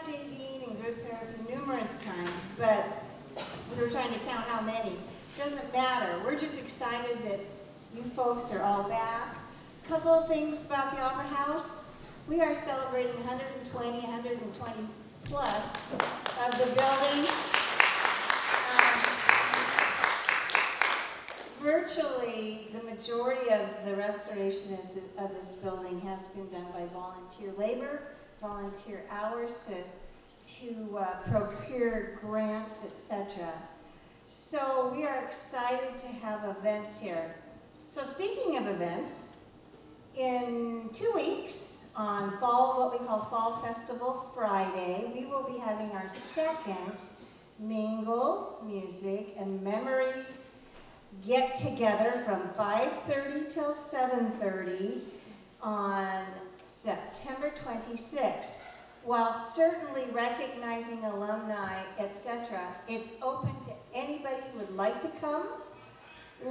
JayDean in group therapy numerous times, but we were trying to count how many. Doesn't matter. We're just excited that you folks are all back. A couple of things about the Opera House. We are celebrating 120 plus of the building. Virtually, the majority of the restoration of this building has been done by volunteer labor, volunteer hours to procure grants, etc. So we are excited to have events here. So speaking of events, in 2 weeks on what we call Fall Festival Friday, we will be having our second Mingle Music and Memories get together from 5:30 till 7:30 on September 26th. While certainly recognizing alumni, etc., it's open to anybody who would like to come.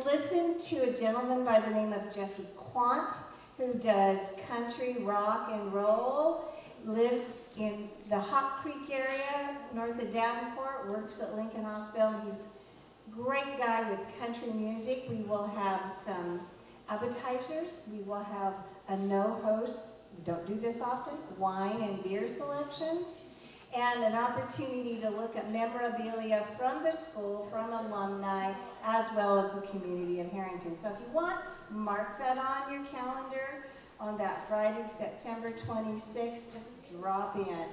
Listen to a gentleman by the name of Jesse Quant, who does country, rock, and roll, lives in the Hop Creek area, north of Davenport, works at Lincoln Hospital. He's a great guy with country music. We will have some appetizers. We will have a no-host, we don't do this often, wine and beer selections, and an opportunity to look at memorabilia from the school, from alumni, as well as the community of Harrington. So if you want, mark that on your calendar on that Friday, September 26th. Just drop in.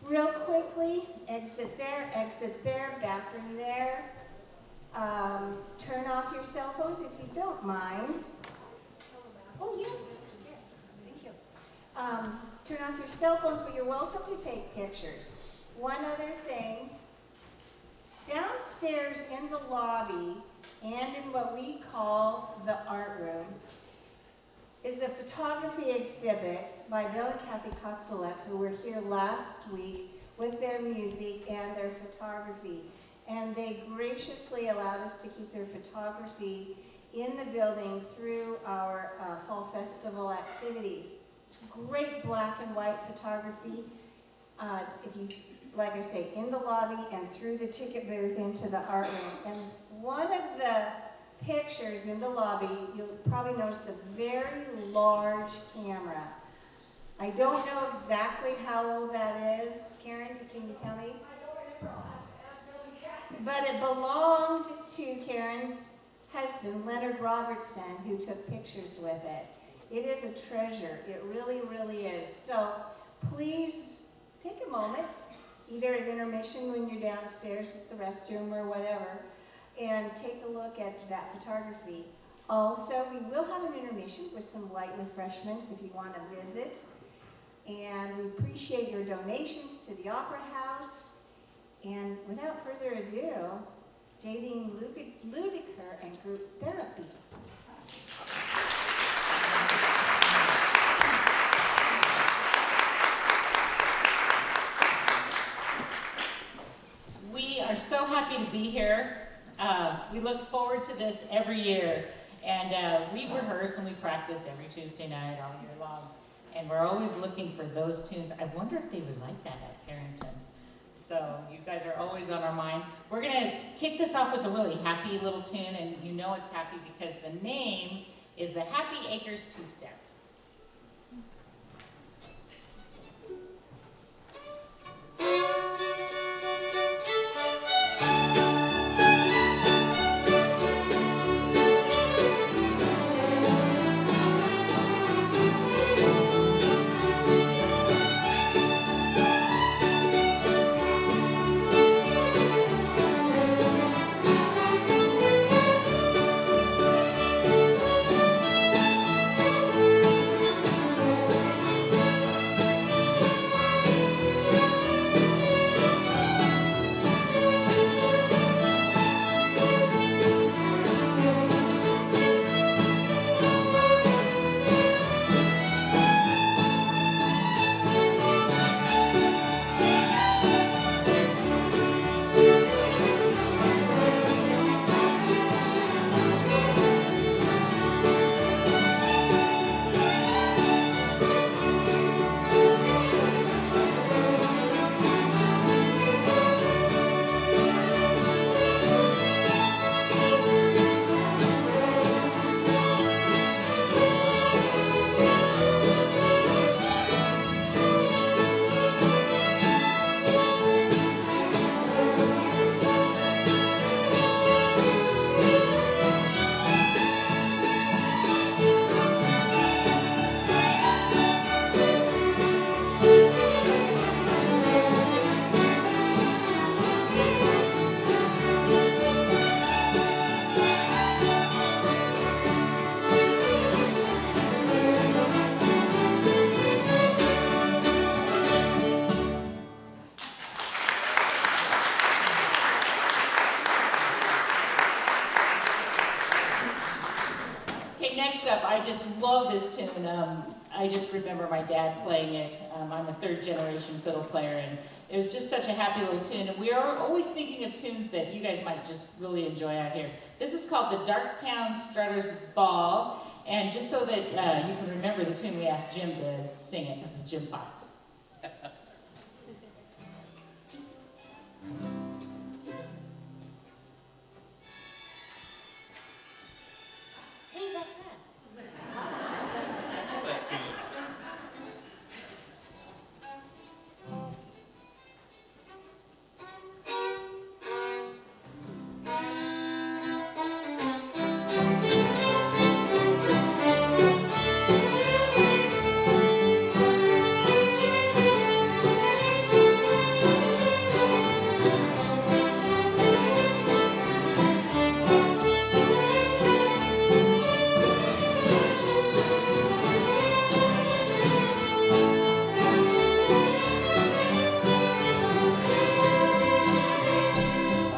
Real quickly, exit there, bathroom there. Turn off your cell phones if you don't mind. Oh, yes, thank you. Turn off your cell phones, but you're welcome to take pictures. One other thing, downstairs in the lobby and in what we call the art room is a photography exhibit by Bill and Kathy Kostelek, who were here last week with their music and their photography. And they graciously allowed us to keep their photography in the building through our Fall Festival activities. It's great black and white photography. If you, like I say, in the lobby and through the ticket booth into the art room. And one of the pictures in the lobby, you'll probably notice a very large camera. I don't know exactly how old that is. Karen, can you tell me? But it belonged to Karen's husband, Leonard Robertson, who took pictures with it. It is a treasure. It really, really is. So please take a moment, either at intermission when you're downstairs at the restroom or whatever, and take a look at that photography. Also, we will have an intermission with some light refreshments if you want to visit. And we appreciate your donations to the Opera House. And without further ado, JayDean Ludiker and Group Therapy. We are so happy to be here. We look forward to this every year. And we rehearse and we practice every Tuesday night all year long. And we're always looking for those tunes. I wonder if they would like that at Harrington. So you guys are always on our mind. We're gonna kick this off with a really happy little tune, and you know it's happy because the name is the Happy Acres Two-Step. Thank next up, I just love this tune. I just remember my dad playing it. I'm a third generation fiddle player, and it was just such a happy little tune. And we are always thinking of tunes that you guys might just really enjoy out here. This is called the Darktown Strutters Ball. And just so that you can remember the tune, we asked Jim to sing it. This is Jim Foss. Hey, that's us. That tune.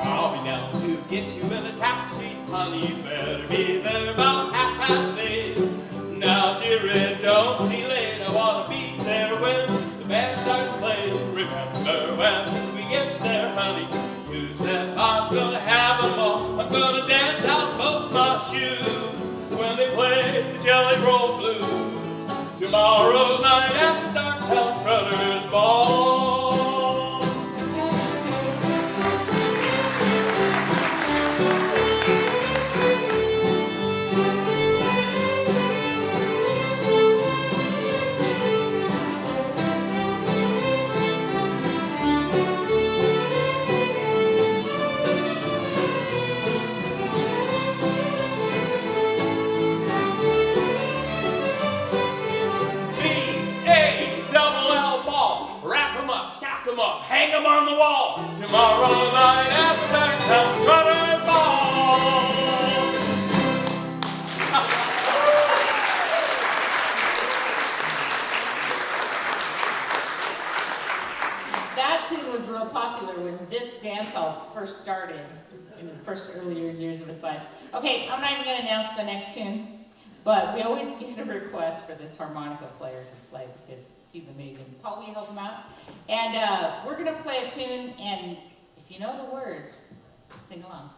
I'll be down to get you in a taxi, honey. You better be there about 8:30. Now, dearie, don't be late. I want to be there when the band starts playing. Remember when we get there, honey. Two-step, I'm gonna have 'em all. I'm gonna dance out both my shoes when they play the Jelly Roll Blues. Tomorrow night at the Darktown Strutters Ball. B-A-double-L ball. Wrap 'em up, stack 'em up, hang 'em on the wall. Tomorrow night at the Darktown Strutters Ball. That tune was real popular when this dance hall first started in the first earlier years of its life. Okay, I'm not even going to announce the next tune, but we always get a request for this harmonica player to play because he's amazing. Paul, will you help him out? And we're going to play a tune, and if you know the words, sing along.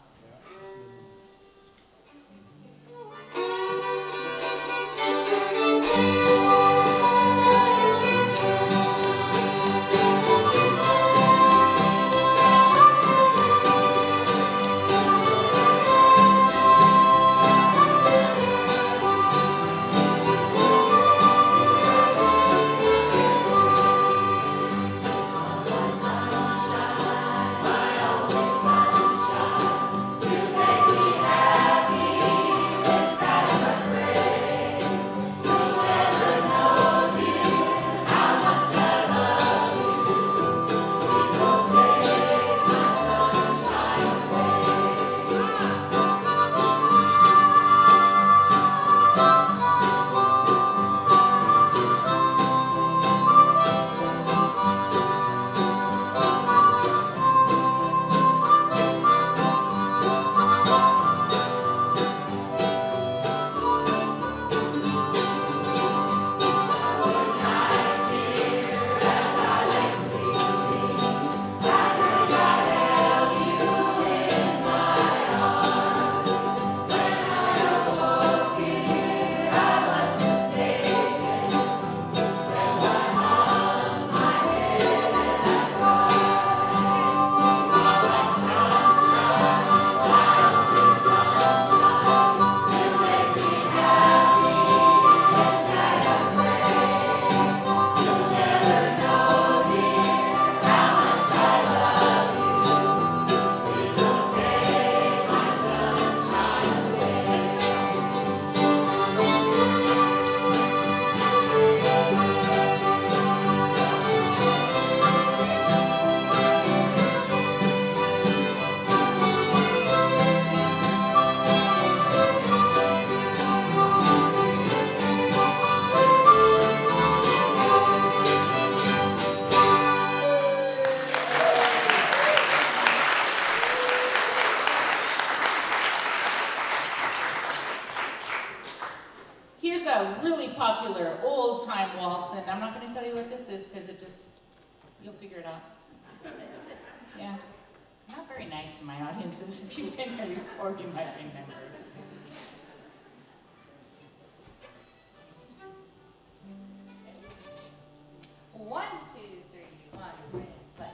a really popular old-time waltz, and I'm not going to tell you what this is because you'll figure it out. Yeah. Not very nice to my audiences. If you've been here before, you might remember. One, two, three, one, and play.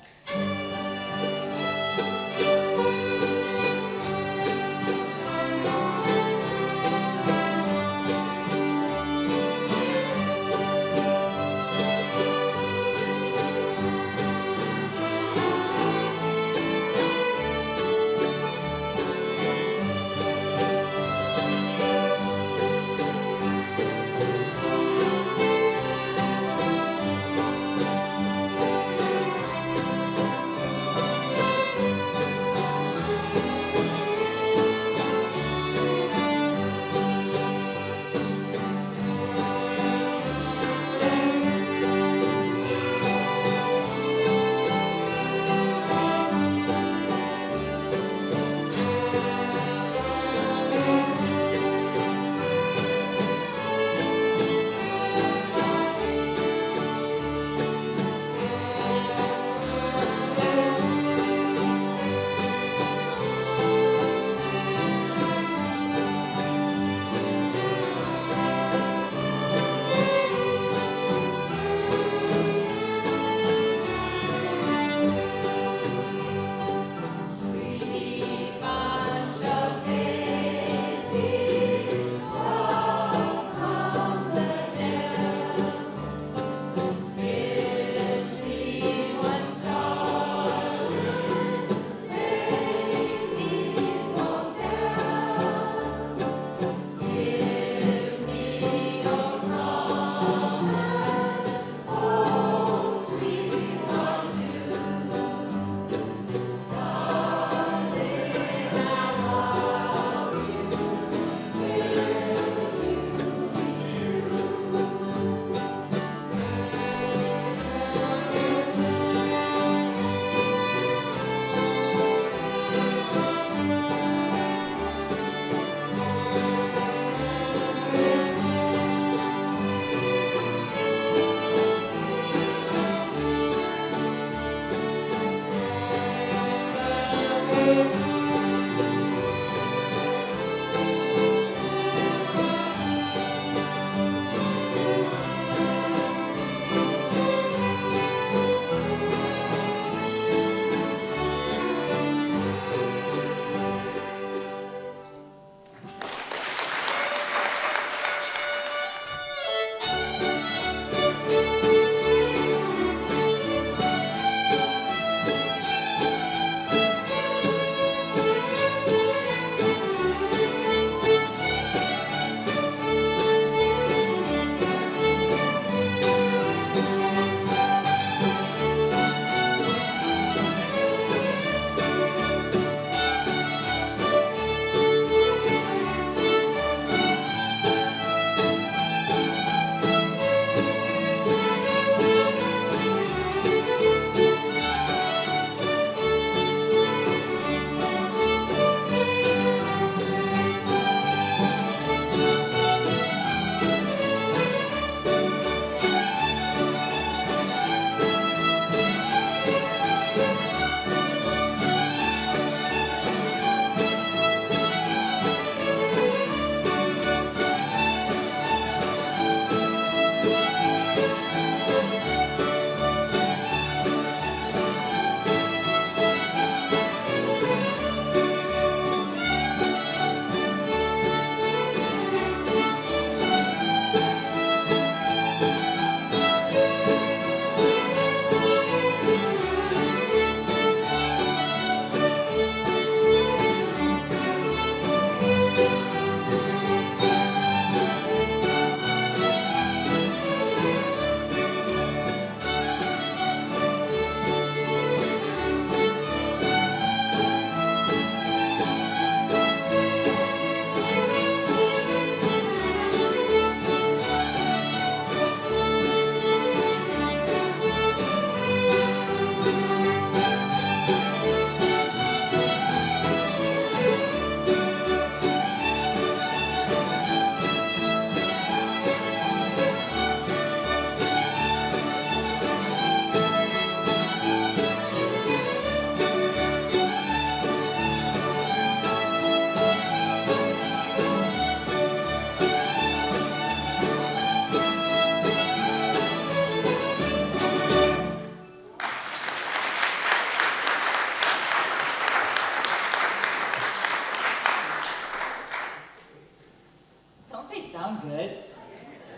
sound good.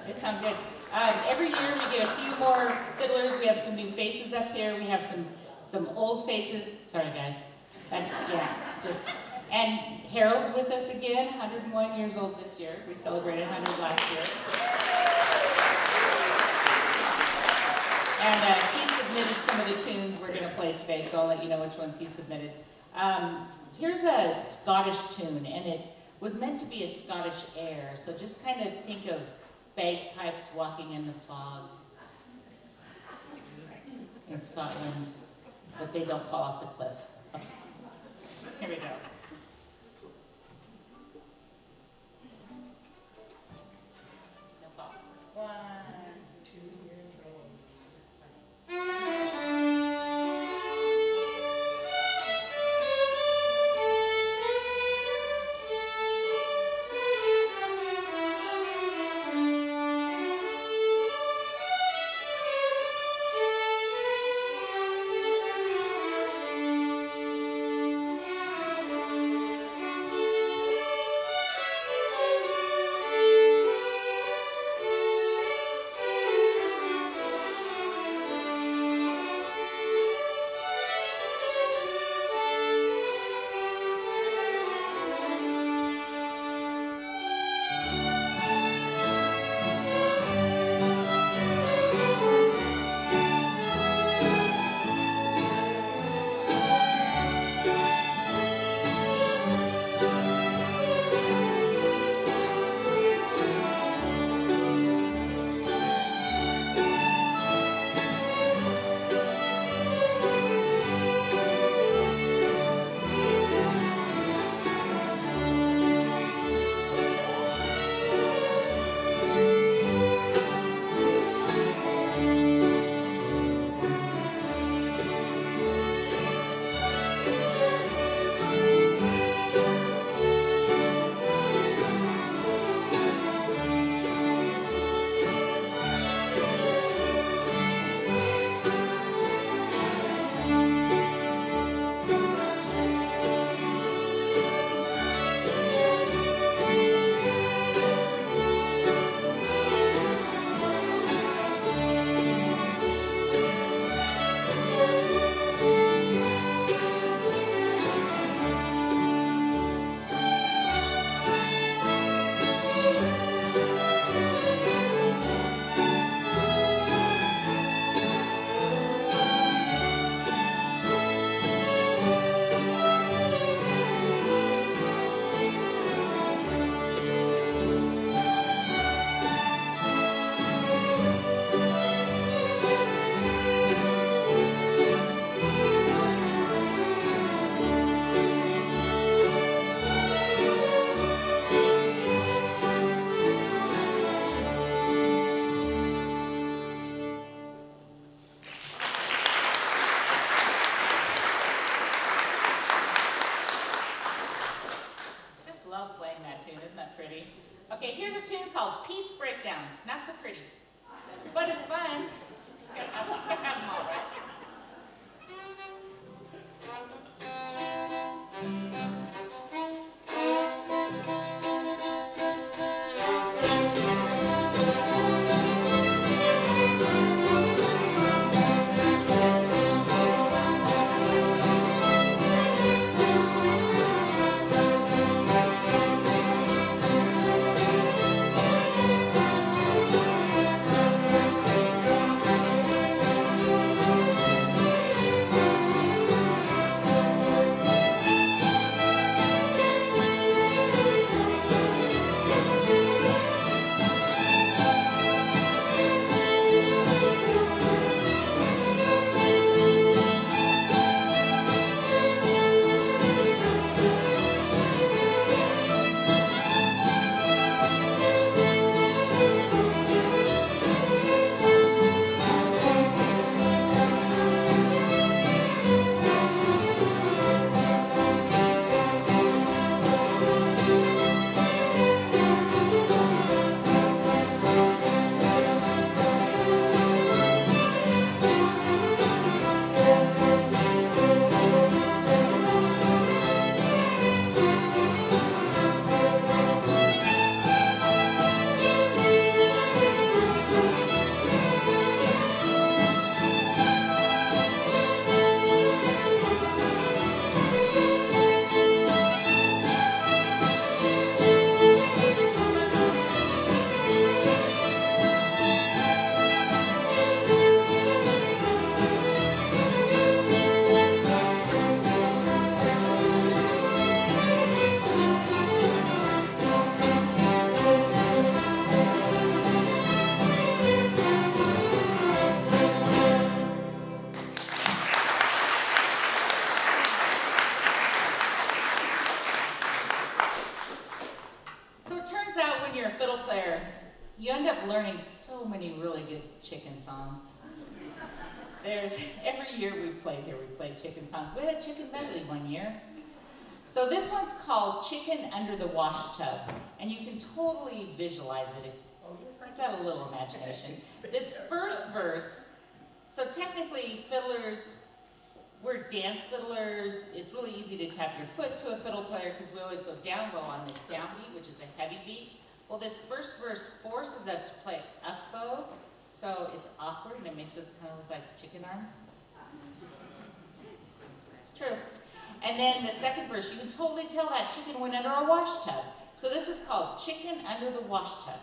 They sound good. Every year we get a few more fiddlers. We have some new faces up here. We have some old faces. Sorry, guys. And Harold's with us again, 101 years old this year. We celebrated 100 last year. And he submitted some of the tunes we're going to play today, so I'll let you know which ones he submitted. Here's a Scottish tune, and it was meant to be a Scottish air, so just kind of think of bagpipes walking in the fog in Scotland, but they don't fall off the cliff. Okay. Here we go. No fall. 1, 2 years old. Okay, here's a tune called Pete's Breakdown. Not so pretty, but it's fun. Gotta have them all, right? fiddle player, you end up learning so many really good chicken songs. Every year we played here, we played chicken songs. We had a chicken medley one year. So this one's called Chicken Under the Wash Tub, and you can totally visualize it if you've got a little imagination. This first verse, so technically fiddlers, we're dance fiddlers. It's really easy to tap your foot to a fiddle player because we always go down bow on the downbeat, which is a heavy beat. Well, this first verse forces us to play up bow, so it's awkward and it makes us kind of look like chicken arms. It's true. And then the second verse, you can totally tell that chicken went under a wash tub. So this is called Chicken Under the Wash Tub.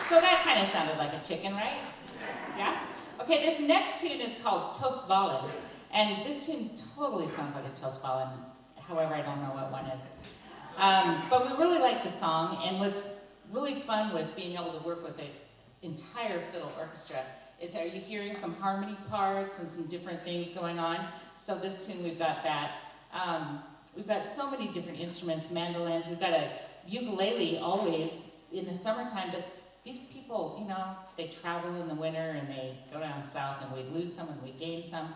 So that kind of sounded like a chicken, right? Yeah? Okay, this next tune is called Toastballen. And this tune totally sounds like a Toastballen. However, I don't know what one is. But we really like the song, and what's really fun with being able to work with an entire fiddle orchestra is are you hearing some harmony parts and some different things going on. So this tune, we've got that. We've got so many different instruments, mandolins. We've got a ukulele always in the summertime, but these people, you know, they travel in the winter and they go down south and we lose some and we gain some.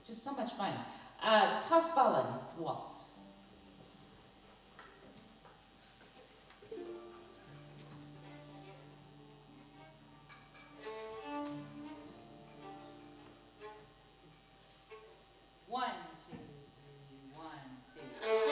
Just so much fun. Toastballen waltz. One, two, three, 1, 2.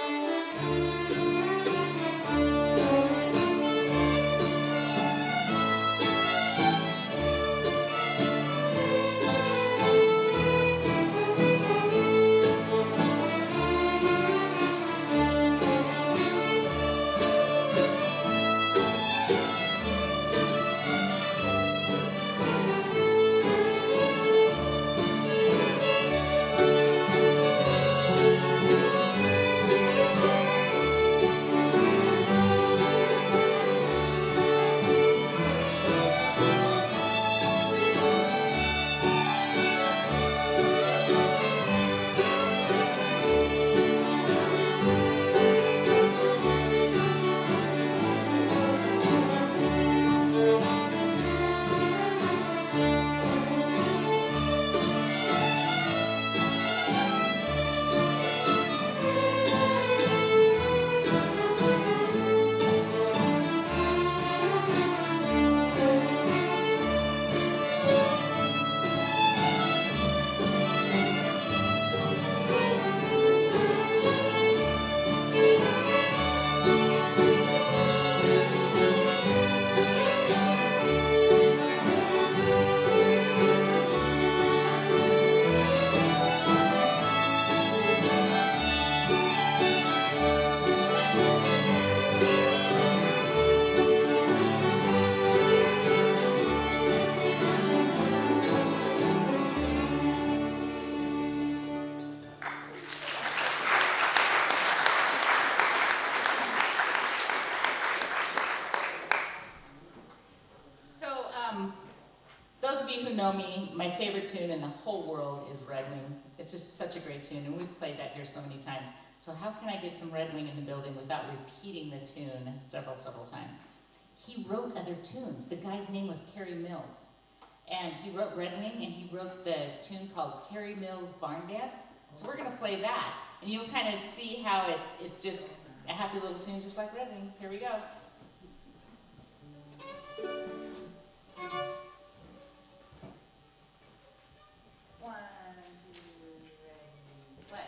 you who know me, my favorite tune in the whole world is Red Wing. It's just such a great tune, and we've played that here so many times. So how can I get some Red Wing in the building without repeating the tune several times? He wrote other tunes. The guy's name was Kerry Mills. And he wrote Red Wing, and he wrote the tune called Kerry Mills Barn Dance. So we're gonna play that, and you'll kind of see how it's just a happy little tune just like Red Wing. Here we go. One, two, ready, play.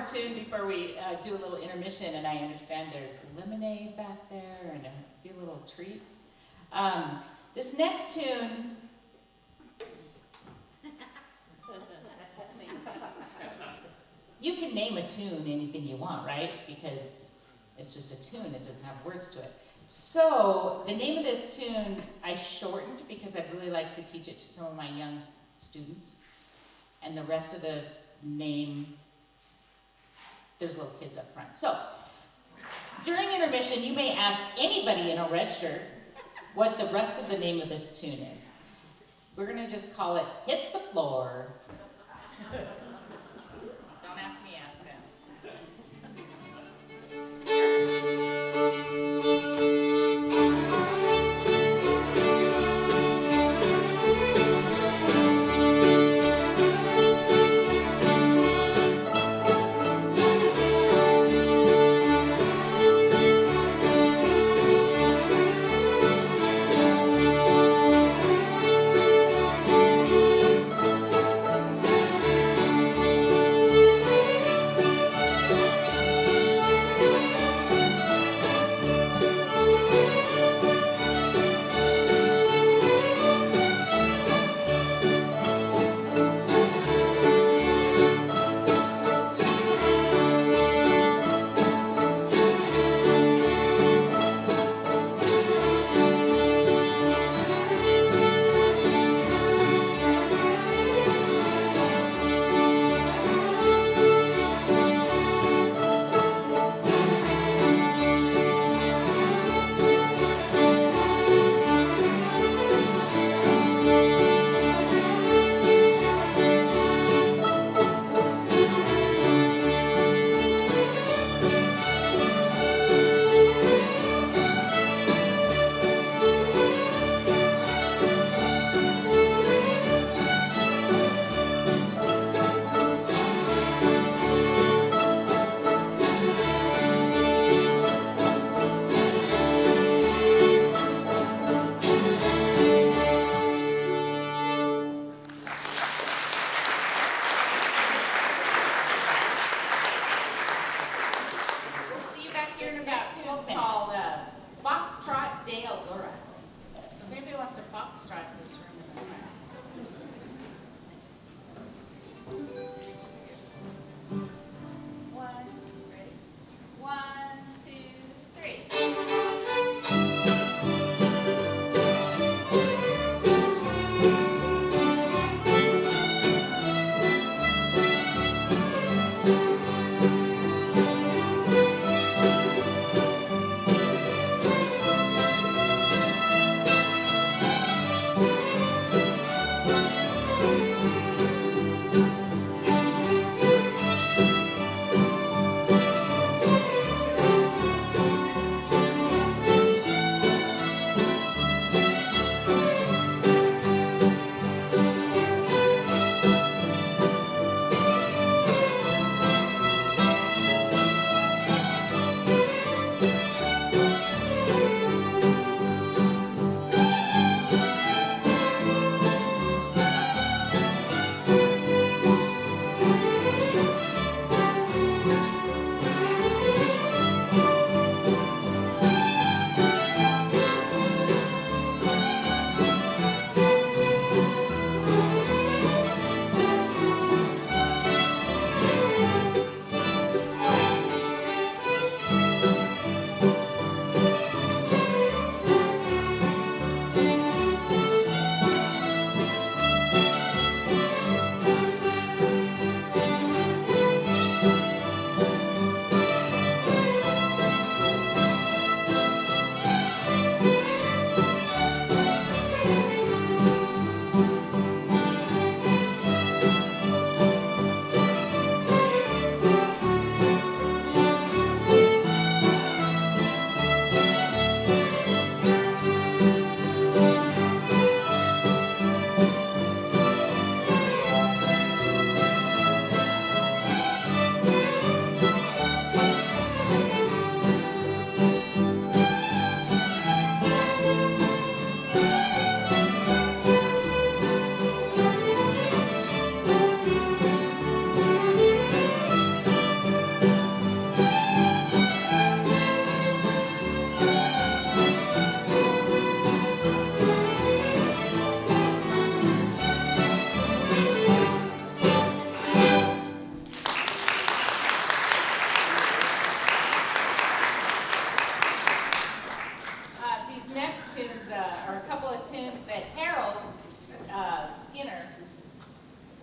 Tune before we do a little intermission, and I understand there's lemonade back there and a few little treats. This next tune, you can name a tune anything you want, right? Because it's just a tune, it doesn't have words to it. So the name of this tune I shortened because I'd really like to teach it to some of my young students, and the rest of the name, there's little kids up front. So, during intermission, you may ask anybody in a red shirt what the rest of the name of this tune is. We're gonna just call it Hit the Floor. Don't ask me, ask them.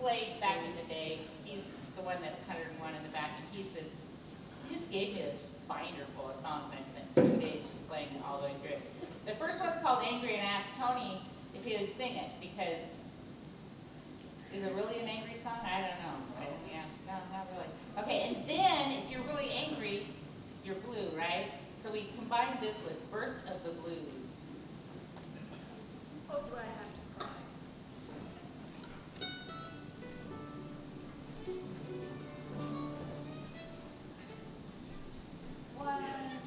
played back in the day. He's the one that's 101 in the back, and he says, he just gave me this binder full of songs, and I spent 2 days just playing it all the way through it. The first one's called Angry, and I asked Tony if he would sing it, because is it really an angry song? I don't know. Yeah, no, not really. Okay, and then if you're really angry, you're blue, right? So we combined this with Birth of the Blues. Oh, do I have to cry? One,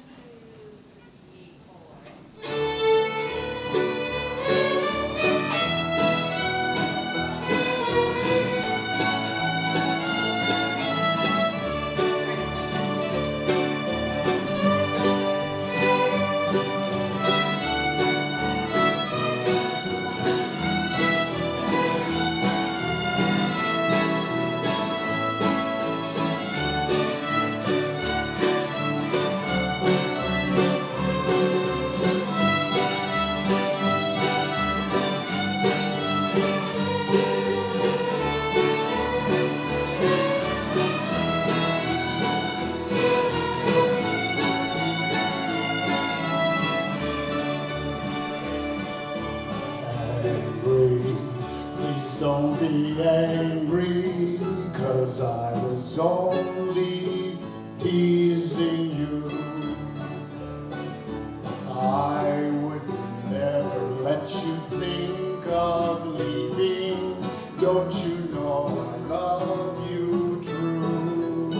two, three, four. Angry, please don't be angry, 'cause I was only teasing you. I would never let you think of leaving. Don't you know I love you true?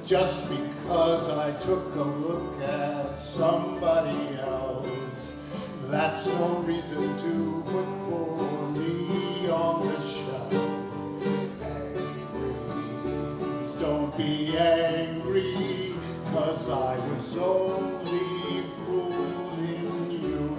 Just because I took a look at somebody else, that's no reason to put poor me on the shelf. Angry, please don't be angry, 'cause I was only fooling you.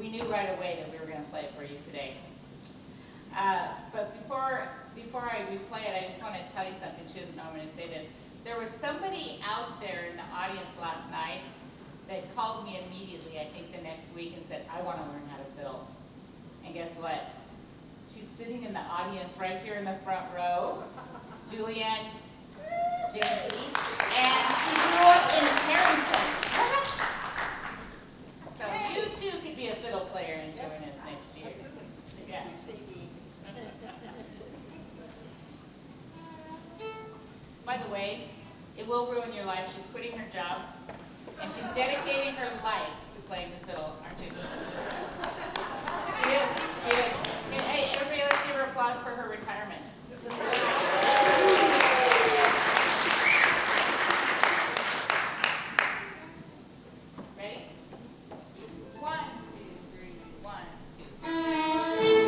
we knew right away that we were going to play it for you today. But before we play it, I just want to tell you something. She doesn't know I'm going to say this. There was somebody out there in the audience last night that called me immediately, I think the next week, and said, I want to learn how to fiddle. And guess what? She's sitting in the audience right here in the front row, Julianne JayDean, and she grew up in Harrington. So you too could be a fiddle player and join us next year. Yeah. By the way, it will ruin your life. She's quitting her job, and she's dedicating her life to playing the fiddle, aren't you? She is. She is. And, hey, everybody, let's give her applause for her retirement. Ready? 1, 2, 3, 1, 2.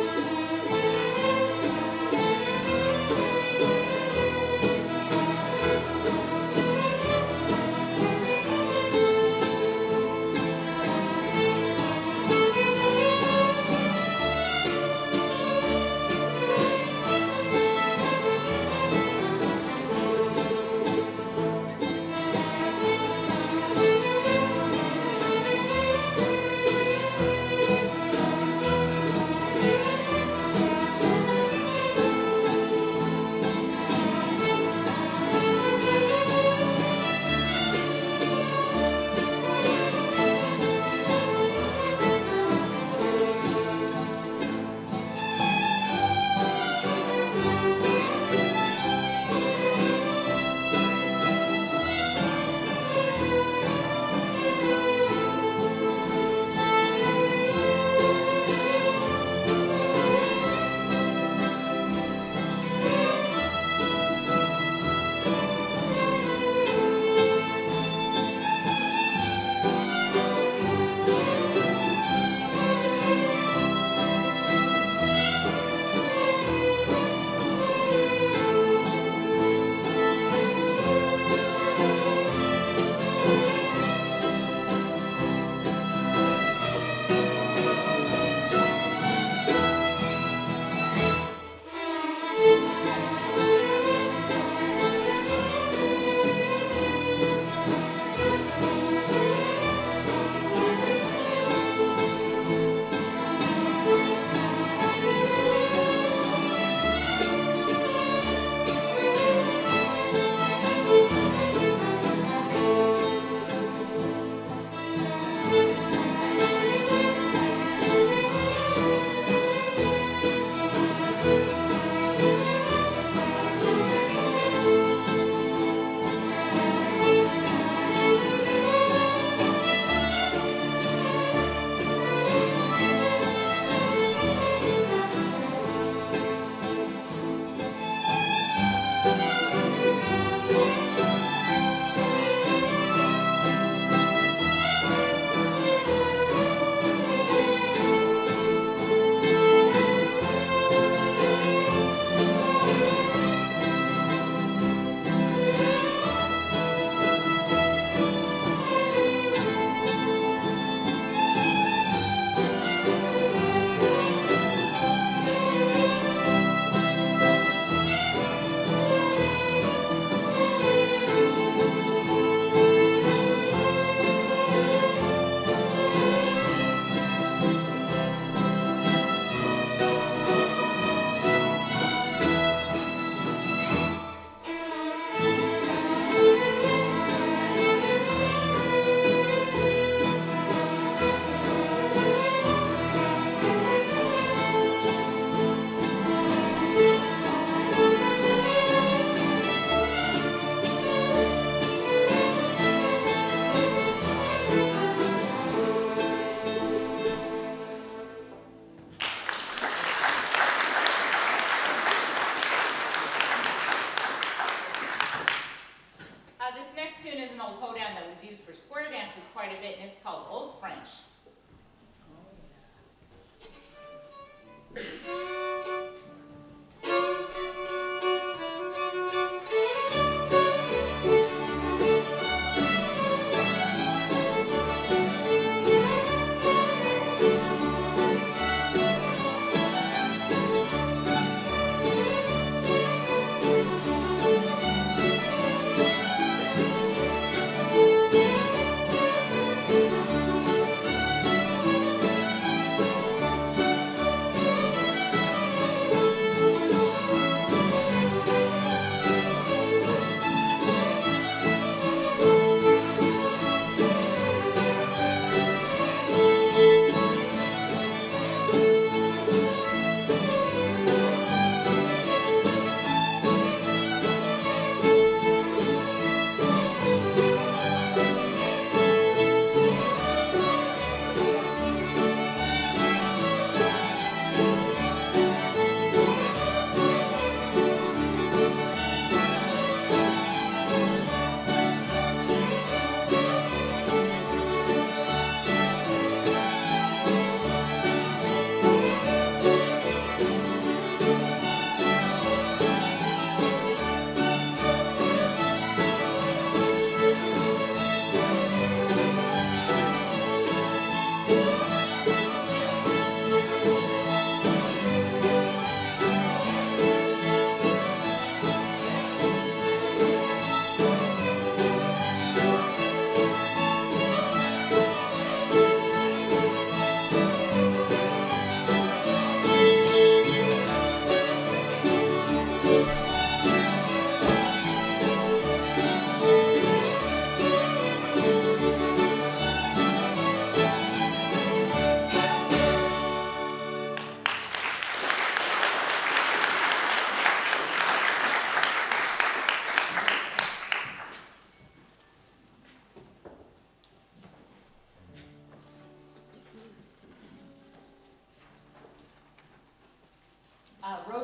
quite a bit, and it's called Old French.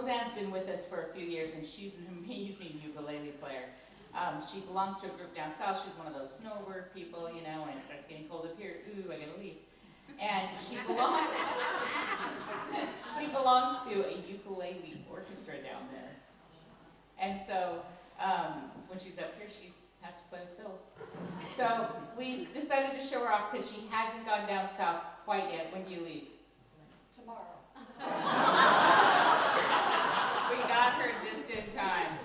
Roseanne's been with us for a few years, and she's an amazing ukulele player. She belongs to a group down south. She's one of those snowbird people, you know, when it starts getting cold up here, ooh, I gotta leave. And she belongs to a ukulele orchestra down there. And so when she's up here, she has to play with Phil's. So we decided to show her off because she hasn't gone down south quite yet. When do you leave? Tomorrow. We got her just in time.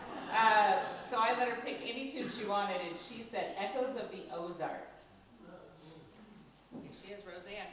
So I let her pick any tune she wanted, and she said Echoes of the Ozarks. Here she is, Roseanne.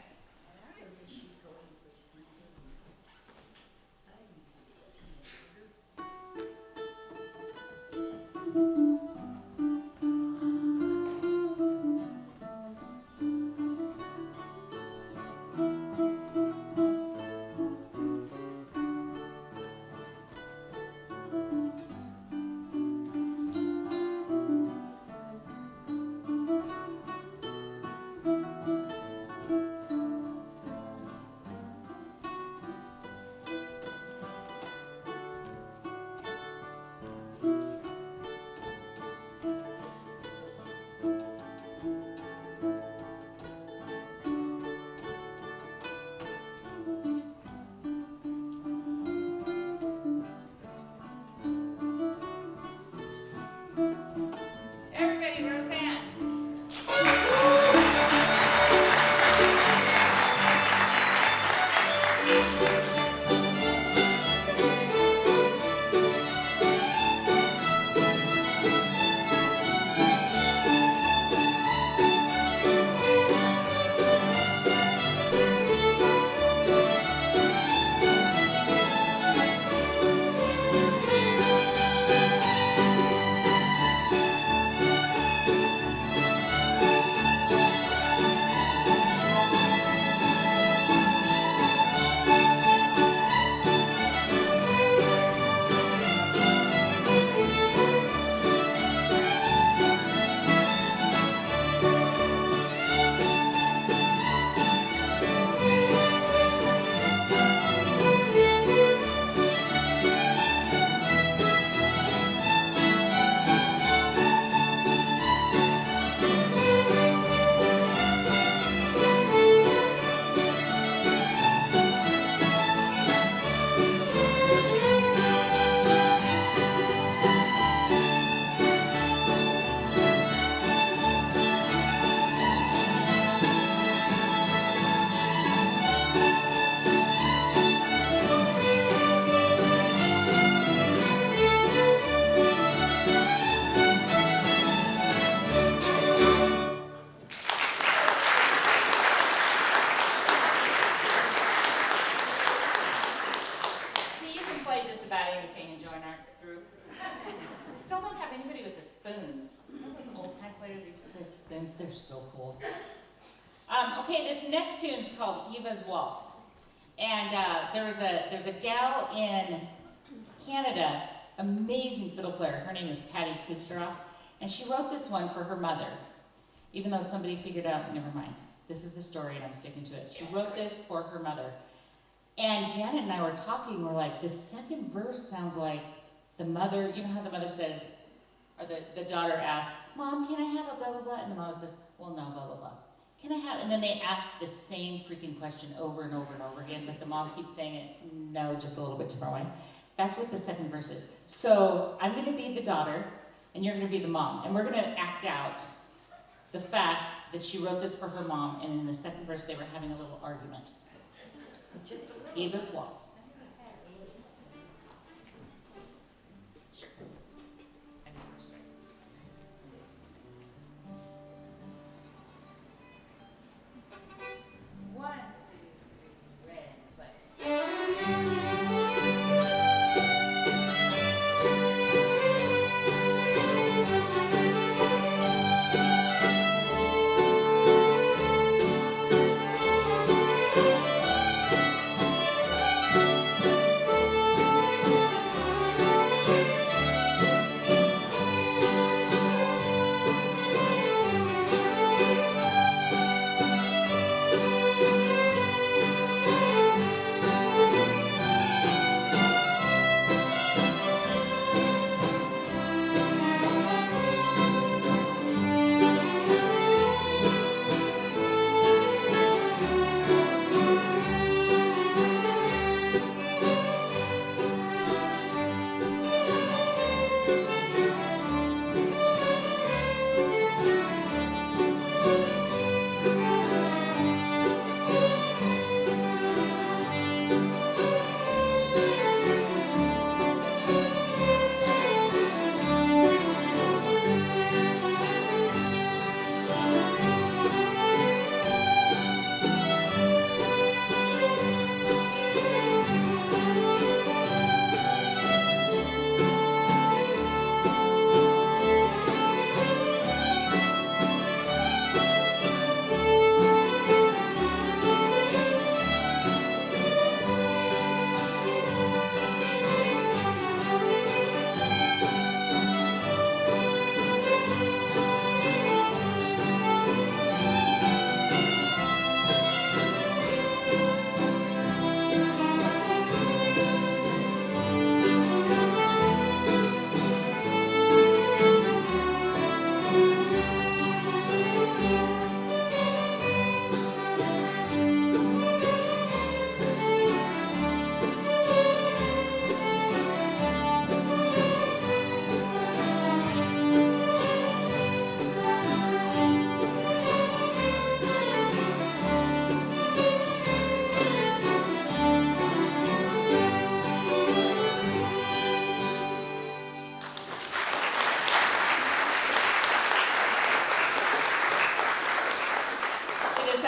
Everybody, Roseanne. See, you can play just about anything and join our group. We still don't have anybody with the spoons. You know those old time players who used to play with spoons? They're so cool. Okay, this next tune is called Eva's Waltz. And there's a gal in Canada, amazing fiddle player. Her name is Patty Kusteroff. And she wrote this one for her mother. Even though somebody figured out, never mind. This is the story and I'm sticking to it. She wrote this for her mother. And Janet and I were talking, we're like, the second verse sounds like the mother, you know how the mother says, or the daughter asks, Mom, can I have a blah, blah, blah? And the mom says, well, no, blah, blah, blah. Can I have, and then they ask the same freaking question over and over and over again, but the mom keeps saying it, no, just a little bit different way. That's what the second verse is. So I'm gonna be the daughter, and you're gonna be the mom, and we're gonna act out the fact that she wrote this for her mom, and in the second verse they were having a little argument. Eva's Waltz. Sure. I know first, right? One, two, three, red, play.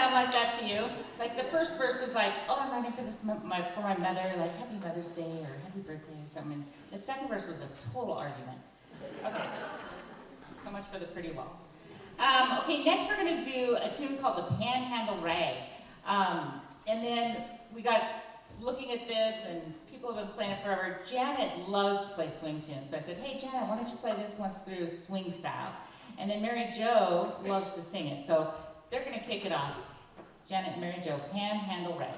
sound like that to you? Like the first verse was like, oh, I'm writing for this for my mother, like Happy Mother's Day or Happy Birthday or something. And the second verse was a total argument. Okay, so much for the pretty waltz. Okay, next we're going to do a tune called the Panhandle Rag. And then we got looking at this, and people have been playing it forever. Janet loves to play swing tunes. So I said, hey, Janet, why don't you play this once through swing style? And then Mary Jo loves to sing it. So they're going to kick it off. Janet and Mary Jo, Panhandle Rag.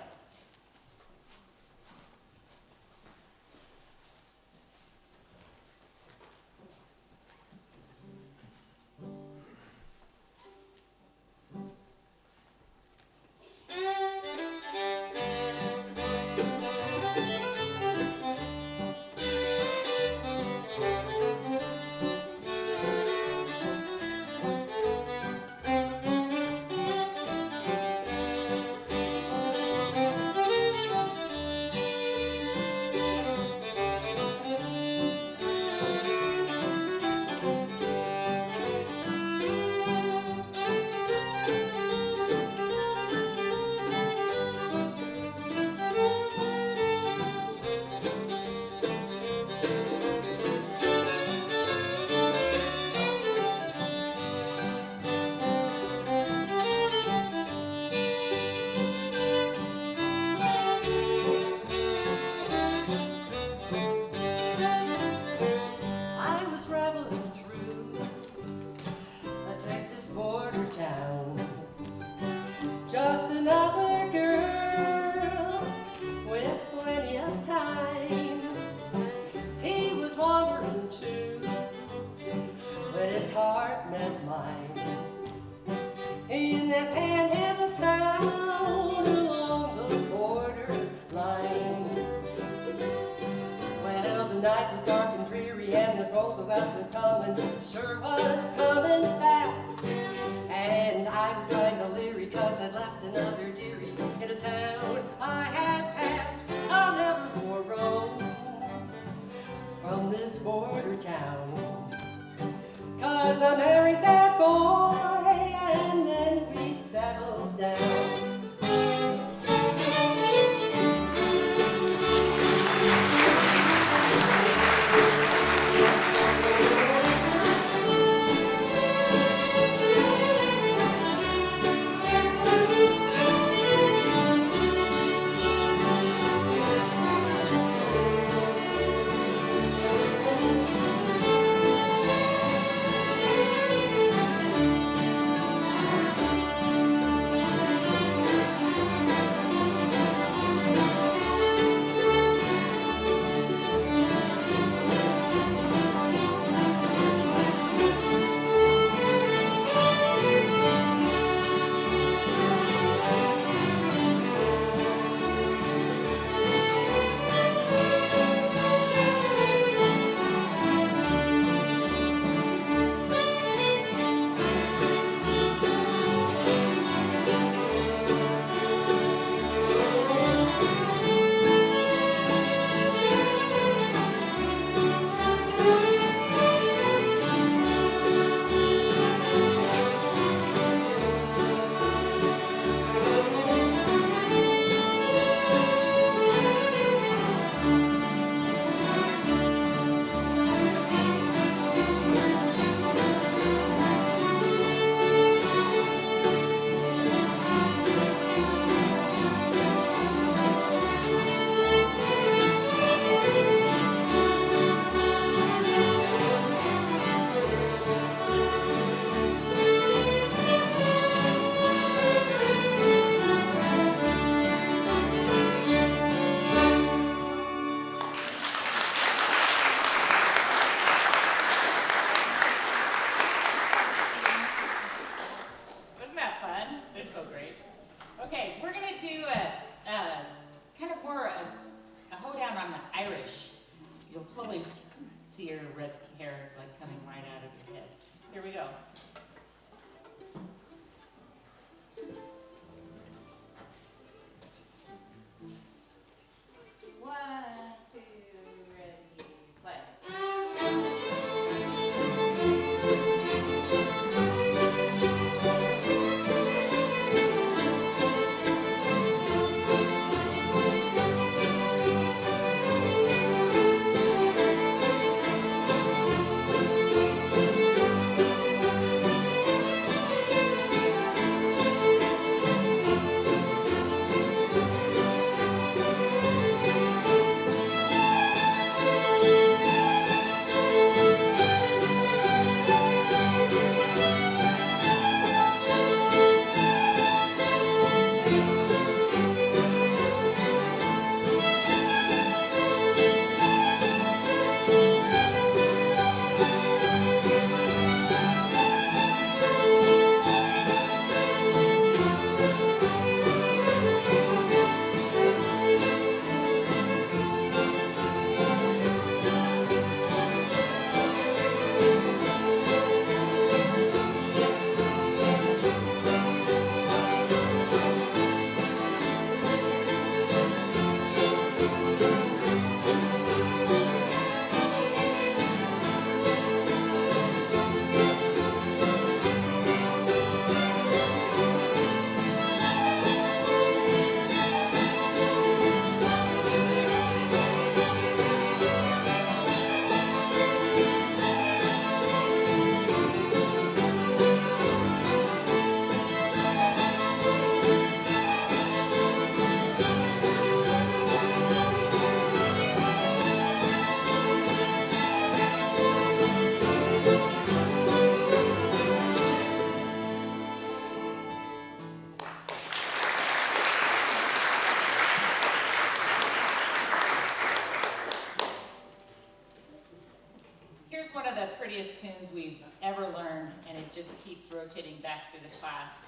tunes we've ever learned, and it just keeps rotating back through the class.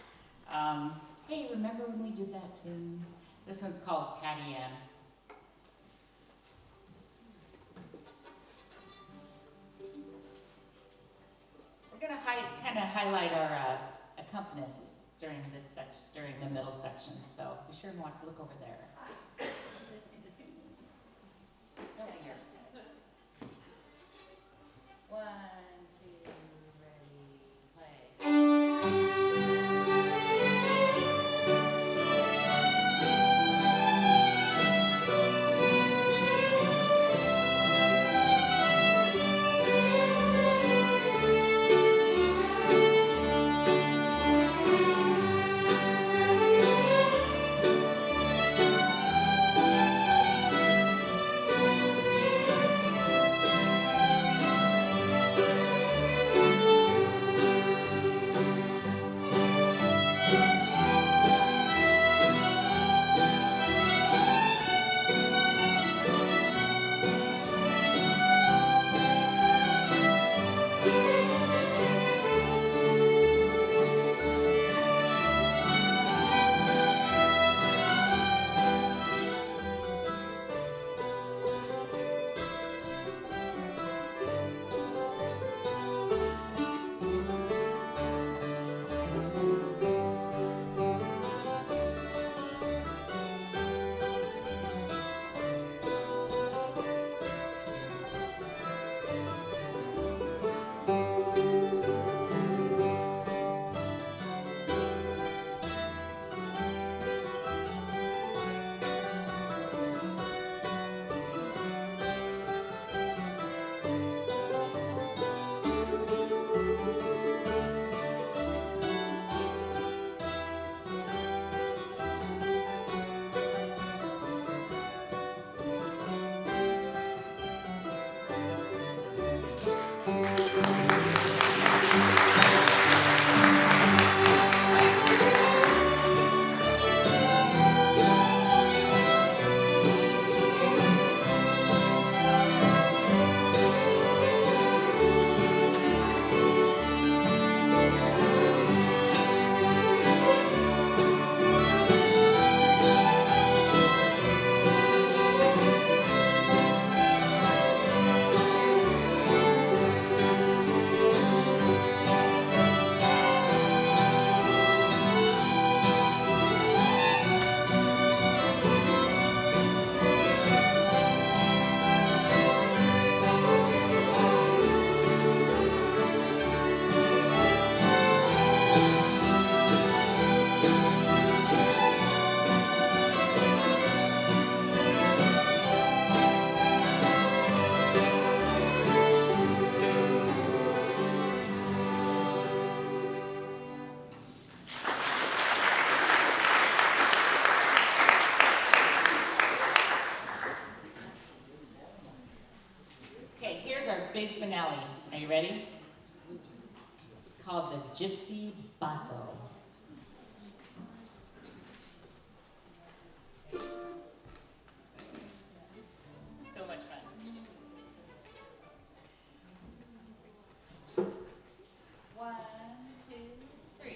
Hey, remember when we did that tune? This one's called Patty Ann. We're going to kind of highlight our accompanists during the middle section, so be sure and look over there. Don't be nervous. 1, 2, ready, play. Big finale. Are you ready? It's called the Gypsy Basso. So much fun. 1, 2, 3.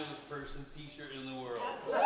finest person t-shirt in the world. Absolutely.